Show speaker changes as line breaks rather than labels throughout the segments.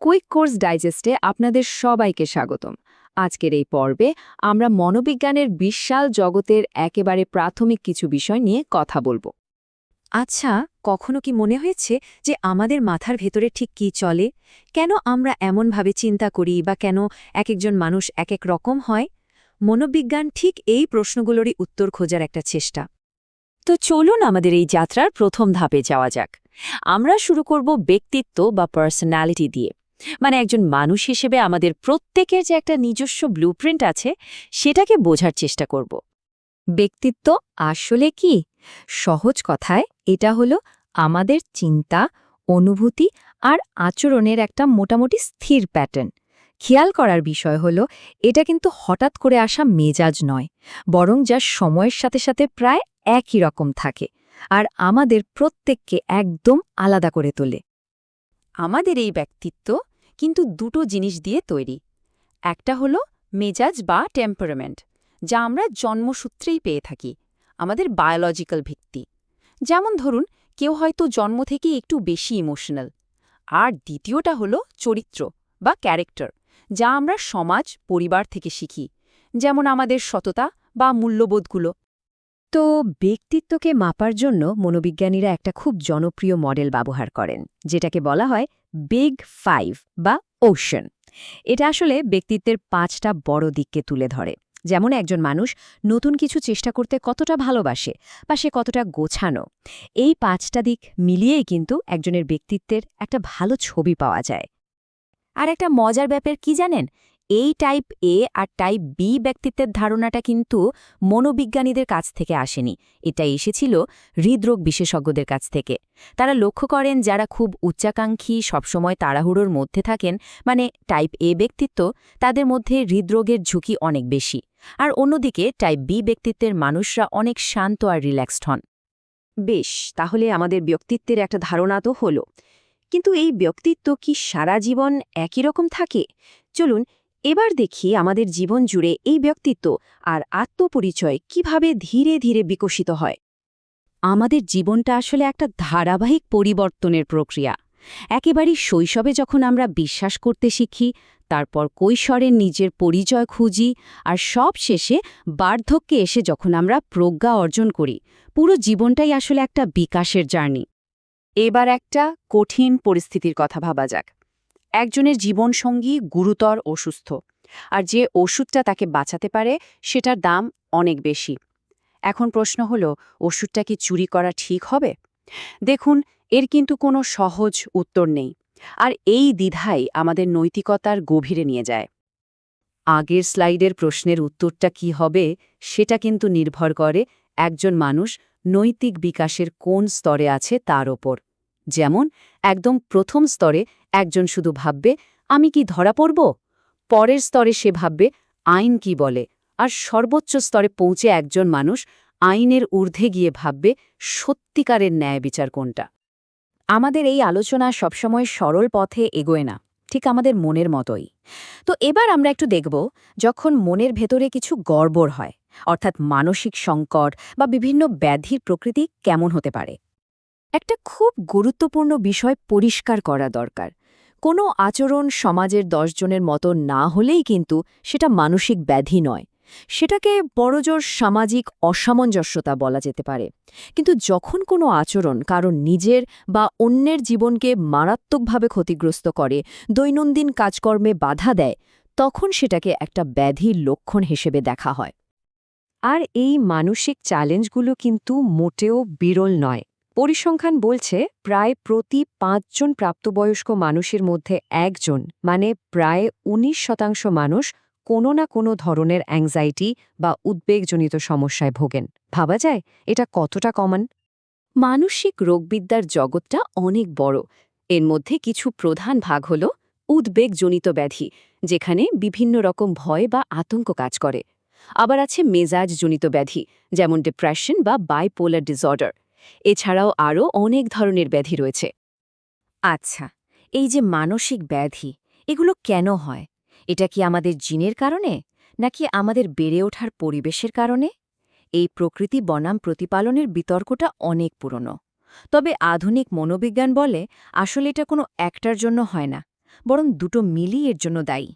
Quick course ডাইজেস্টে আপনাদের সবাইকে স্বাগতম। আজকের এই পর্বে আমরা মনোবিজ্ঞানের বিশাল জগতের একেবারে প্রাথমিক কিছু বিষয় নিয়ে কথা বলবো।
আচ্ছা, কখনো কি মনে হয়েছে যে আমাদের মাথার ভেতরে ঠিক কী চলে? কেন আমরা এমনভাবে চিন্তা করি বা কেন একেকজন মানুষ একেক রকম হয়? মনোবিজ্ঞান ঠিক এই প্রশ্নগুলোরই উত্তর খোঁজার একটা চেষ্টা। তো চলুন আমাদের এই যাত্রার প্রথম ধাপে যাওয়া যাক। আমরা শুরু করব ব্যক্তিত্ব বা পার্সোনালিটি দিয়ে। মানে একজন মানুষ হিসেবে আমাদের প্রত্যেকের যে একটা নিজস্ব ব্লুপ্রিন্ট আছে, সেটাকে বোঝার চেষ্টা করব।
ব্যক্তিত্ব আসলে কি? সহজ কথায় এটা হলো আমাদের চিন্তা, অনুভূতি আর আচরণের একটা মোটামুটি স্থির প্যাটার্ন। খেয়াল করার বিষয় হলো এটা কিন্তু হঠাৎ করে আসা মেজাজ নয়, বরং যা সময়ের সাথে সাথে প্রায় একই রকম থাকে আর আমাদের প্রত্যেককে একদম আলাদা করে তোলে।
আমাদের এই ব্যক্তিত্ব কিন্তু দুটো জিনিস দিয়ে তৈরি। একটা হলো মেজাজ বা টেম্পারামেন্ট, যা আমরা জন্মসূত্রেই পেয়ে থাকি, আমাদের বায়োলজিক্যাল ভিত্তি। যেমন ধরুন, কেউ হয়তো জন্ম থেকেই একটু বেশি ইমোশনাল। আর দ্বিতীয়টা হলো চরিত্র বা ক্যারেক্টার, যা আমরা সমাজ, পরিবার থেকে শিখি, যেমন আমাদের সততা বা মূল্যবোধগুলো।
তো ব্যক্তিত্বকে মাপার জন্য মনোবিজ্ঞানীরা একটা খুব জনপ্রিয় মডেল ব্যবহার করেন, যেটাকে বলা হয় বিগ ফাইভ বা ওশন। এটা আসলে ব্যক্তিত্বের 5টা বড় দিককে তুলে ধরে। যেমন একজন মানুষ নতুন কিছু চেষ্টা করতে কতটা ভালোবাসে বা সে কতটা গোছানো। এই 5টা দিক মিলিয়েই কিন্তু একজনের ব্যক্তিত্বের একটা ভালো ছবি পাওয়া যায়।
আর একটা মজার ব্যাপার কি জানেন? এই টাইপ এ আর টাইপ বি ব্যক্তিত্বের ধারণাটা কিন্তু মনোবিজ্ঞানীদের কাছ থেকে আসেনি। এটা এসেছিল হৃদরোগ বিশেষজ্ঞদের কাছ থেকে। তারা লক্ষ্য করেন যারা খুব উচ্চাকাঙ্ক্ষী, সবসময় তাড়াহুড়োর মধ্যে থাকেন, মানে টাইপ এ ব্যক্তিত্ব, তাদের মধ্যে হৃদরোগের ঝুঁকি অনেক বেশি। আর অন্যদিকে টাইপ বি ব্যক্তিত্বের মানুষরা অনেক শান্ত আর রিল্যাক্সড হন।
বেশ, তাহলে আমাদের ব্যক্তিত্বের একটা ধারণা তো হলো, কিন্তু এই ব্যক্তিত্ব কি সারা জীবন একই রকম থাকে? চলুন এবার দেখি আমাদের জীবন জুড়ে এই ব্যক্তিত্ব আর আত্মপরিচয় কিভাবে ধীরে ধীরে বিকশিত হয়। আমাদের জীবনটা আসলে একটা ধারাবাহিক পরিবর্তনের প্রক্রিয়া। একেবারেই শৈশবে যখন আমরা বিশ্বাস করতে শিখি, তারপর কৈশোরে নিজের পরিচয় খুঁজি, আর সব শেষে বার্ধক্যে এসে যখন আমরা প্রজ্ঞা অর্জন করি, পুরো জীবনটাই আসলে একটা বিকাশের জার্নি। এবার একটা কঠিন পরিস্থিতির কথা ভাবা যাক। একজনের জীবনসঙ্গী গুরুতর অসুস্থ, আর যে ওষুধটা তাকে বাঁচাতে পারে সেটার দাম অনেক বেশি। এখন প্রশ্ন হলো, ওষুধটা কি চুরি করা ঠিক হবে? দেখুন, এর কিন্তু কোনো সহজ উত্তর নেই। আর এই দ্বিধাই আমাদের নৈতিকতার গভীরে নিয়ে যায়। আগের স্লাইডের প্রশ্নের উত্তরটা কি হবে সেটা কিন্তু নির্ভর করে একজন মানুষ নৈতিক বিকাশের কোন স্তরে আছে তার ওপর। যেমন একদম প্রথম স্তরে একজন শুধু ভাববে আমি কি ধরা পড়ব, পরের স্তরে সে ভাববে আইন কি বলে, আর সর্বোচ্চ স্তরে পৌঁছে একজন মানুষ আইনের ঊর্ধ্বে গিয়ে ভাববে সত্যিকারের ন্যায় বিচার কোনটা। আমাদের এই আলোচনা সবসময় সরল পথে এগোয় না, ঠিক আমাদের মনের মতোই। তো এবার আমরা একটু দেখব, যখন মনের ভেতরে কিছু গড়বড় হয়, অর্থাৎ মানসিক সংকট বা বিভিন্ন ব্যাধির প্রকৃতি কেমন হতে পারে। একটা খুব গুরুত্বপূর্ণ বিষয় পরিষ্কার করা দরকার। কোনো আচরণ সমাজের 10 জনের মতো না হলেই কিন্তু সেটা মানসিক ব্যাধি নয়। সেটাকে বড়জোর সামাজিক অসামঞ্জস্যতা বলা যেতে পারে। কিন্তু যখন কোনো আচরণ কারণ নিজের বা অন্যের জীবনকে মারাত্মকভাবে ক্ষতিগ্রস্ত করে, দৈনন্দিন কাজকর্মে বাধা দেয়, তখন সেটাকে একটা ব্যাধির লক্ষণ হিসেবে দেখা হয়। আর এই মানসিক চ্যালেঞ্জগুলো কিন্তু মোটেও বিরল নয়। পরিসংখ্যান বলছে প্রায় প্রতি 5 জন প্রাপ্তবয়স্ক মানুষের মধ্যে একজন, মানে প্রায় 19% মানুষ কোনো না কোনো ধরনের অ্যাংজাইটি বা উদ্বেগজনিত সমস্যায় ভোগেন। ভাবা যায় এটা কতটা কমন? মানসিক রোগবিদ্যার জগৎটা অনেক বড়। এর মধ্যে কিছু প্রধান ভাগ হল উদ্বেগজনিত ব্যাধি, যেখানে বিভিন্ন রকম ভয় বা আতঙ্ক কাজ করে। আবার আছে মেজাজজনিত ব্যাধি, যেমন ডিপ্রেশন বা বাইপোলার ডিসঅর্ডার। এছাড়াও আরও অনেক ধরনের ব্যাধি রয়েছে। আচ্ছা, এই যে মানসিক ব্যাধি, এগুলো কেন হয়? এটা কি আমাদের জিনের কারণে, নাকি আমাদের বেড়ে ওঠার পরিবেশের কারণে? এই প্রকৃতি বনাম প্রতিপালনের বিতর্কটা অনেক পুরনো। তবে আধুনিক মনোবিজ্ঞান বলে আসলে এটা কোনো একটার জন্য হয় না। বরং দুটো মিলিয়ে এর জন্য দায়ী।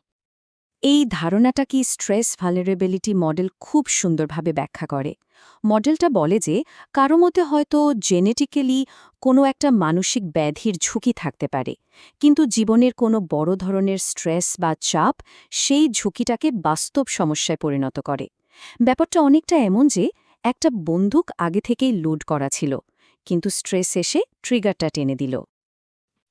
এই ধারণাটা কি স্ট্রেস ভালনারেবিলিটি মডেল খুব সুন্দরভাবে ব্যাখ্যা করে। মডেলটা বলে যে কারো মধ্যে হয়তো জেনেটিক্যালি কোনো একটা মানসিক ব্যাধির ঝুঁকি থাকতে পারে, কিন্তু জীবনের কোনো বড় ধরনের স্ট্রেস বা চাপ সেই ঝুঁকিটাকে বাস্তব সমস্যায় পরিণত করে। ব্যাপারটা অনেকটা এমন যে একটা বন্দুক আগে থেকেই লোড করা ছিল, কিন্তু স্ট্রেস এসে ট্রিগারটা টেনে দিল।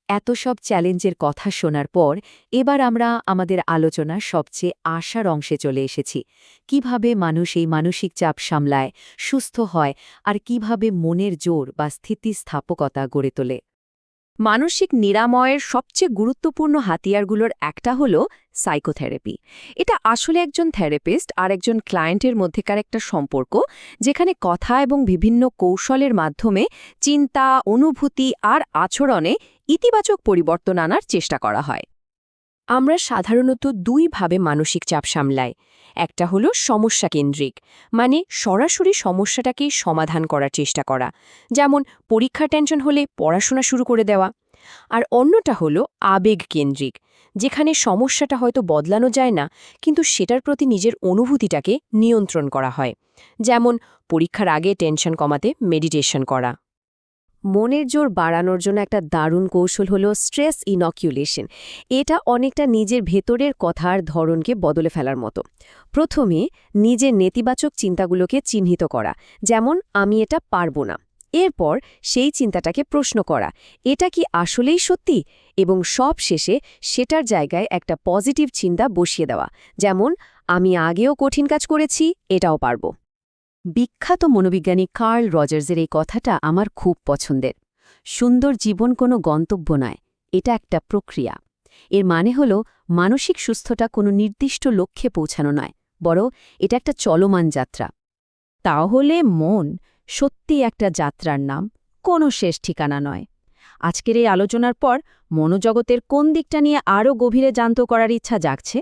এত সব চ্যালেঞ্জের কথা শোনার পর এবার আমরা আমাদের আলোচনার সবচেয়ে আশার অংশে চলে এসেছি। কিভাবে মানুষ এই মানসিক চাপ সামলায়, সুস্থ হয়, আর কিভাবে মনের জোর বা স্থিতিস্থাপকতা গড়ে তোলে।
মানসিক নিরাময়ের সবচেয়ে গুরুত্বপূর্ণ হাতিয়ারগুলোর একটা হলো সাইকোথেরাপি। এটা আসলে একজন থেরাপিস্ট আর একজন ক্লায়েন্টের মধ্যেকার একটা সম্পর্ক, যেখানে কথা এবং বিভিন্ন কৌশলের মাধ্যমে চিন্তা, অনুভূতি আর আচরণে ইতিবাচক পরিবর্তন আনার চেষ্টা করা হয়। আমরা সাধারণত দুইভাবে মানসিক চাপ সামলাই। একটা হলো সমস্যা কেন্দ্রিক, মানে সরাসরি সমস্যাটাকেই সমাধান করার চেষ্টা করা, যেমন পরীক্ষার টেনশন হলে পড়াশোনা শুরু করে দেওয়া। আর অন্যটা হলো আবেগ কেন্দ্রিক, যেখানে সমস্যাটা হয়তো বদলানো যায় না, কিন্তু সেটার প্রতি নিজের অনুভূতিটাকে নিয়ন্ত্রণ করা হয়, যেমন পরীক্ষার আগে টেনশন কমাতে মেডিটেশন করা। মনের জোর বাড়ানোর জন্য একটা দারুণ কৌশল হলো স্ট্রেস ইনকিউলেশন। এটা অনেকটা নিজের ভেতরের কথার ধরনকে বদলে ফেলার মতো। প্রথমে নিজের নেতিবাচক চিন্তাগুলোকে চিহ্নিত করা, যেমন আমি এটা পারবো না। এরপর সেই চিন্তাটাকে প্রশ্ন করা, এটা কি আসলেই সত্যি, এবং সব শেষে সেটার জায়গায় একটা পজিটিভ চিন্তা বসিয়ে দেওয়া, যেমন আমি আগেও কঠিন কাজ করেছি, এটাও পারব। বিখ্যাত মনোবিজ্ঞানী কার্ল রজার্সের এই কথাটা আমার খুব পছন্দের। সুন্দর জীবন কোনো গন্তব্য নয়, এটা একটা প্রক্রিয়া। এর মানে হল মানসিক সুস্থতা কোনো নির্দিষ্ট লক্ষ্যে পৌঁছানো নয়, বরং এটা একটা চলমান যাত্রা। তাহলে মন সত্যি একটা যাত্রার নাম, কোনো শেষ ঠিকানা নয়। আজকের এই আলোচনার পর মনোজগতের কোন দিকটা নিয়ে আরও গভীরে জানতে করার ইচ্ছা জাগছে?